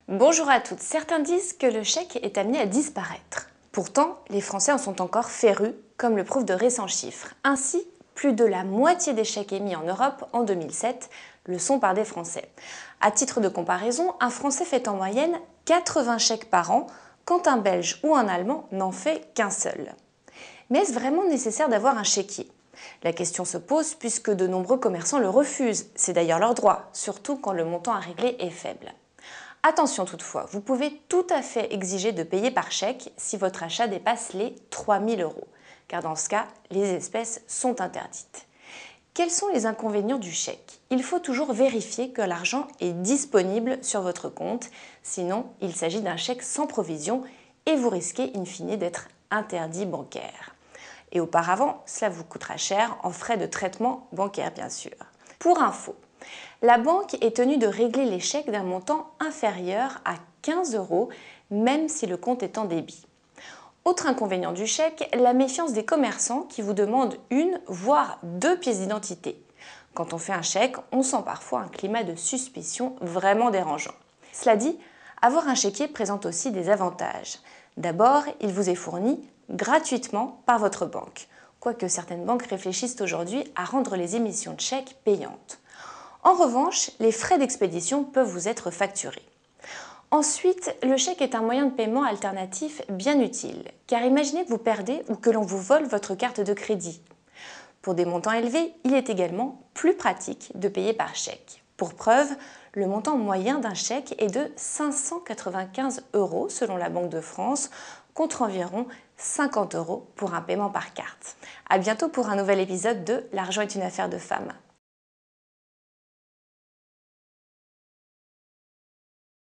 Bonjour à toutes, certains disent que le chèque est amené à disparaître. Pourtant, les Français en sont encore férus, comme le prouvent de récents chiffres. Ainsi, plus de la moitié des chèques émis en Europe en 2007 le sont par des Français. À titre de comparaison, un Français fait en moyenne 80 chèques par an, quand un Belge ou un Allemand n'en fait qu'un seul. Mais est-ce vraiment nécessaire d'avoir un chéquier ? La question se pose puisque de nombreux commerçants le refusent. C'est d'ailleurs leur droit, surtout quand le montant à régler est faible. Attention toutefois, vous pouvez tout à fait exiger de payer par chèque si votre achat dépasse les 3 000 €, car dans ce cas, les espèces sont interdites. Quels sont les inconvénients du chèque? Il faut toujours vérifier que l'argent est disponible sur votre compte, sinon il s'agit d'un chèque sans provision et vous risquez in fine d'être interdit bancaire. Et auparavant, cela vous coûtera cher en frais de traitement bancaire bien sûr. Pour info, la banque est tenue de régler les chèques d'un montant inférieur à 15 €, même si le compte est en débit. Autre inconvénient du chèque, la méfiance des commerçants qui vous demandent une, voire deux pièces d'identité. Quand on fait un chèque, on sent parfois un climat de suspicion vraiment dérangeant. Cela dit, avoir un chéquier présente aussi des avantages. D'abord, il vous est fourni gratuitement par votre banque, quoique certaines banques réfléchissent aujourd'hui à rendre les émissions de chèques payantes. En revanche, les frais d'expédition peuvent vous être facturés. Ensuite, le chèque est un moyen de paiement alternatif bien utile, car imaginez que vous perdez ou que l'on vous vole votre carte de crédit. Pour des montants élevés, il est également plus pratique de payer par chèque. Pour preuve, le montant moyen d'un chèque est de 595 € selon la Banque de France, contre environ 50 € pour un paiement par carte. À bientôt pour un nouvel épisode de L'argent est une affaire de femme.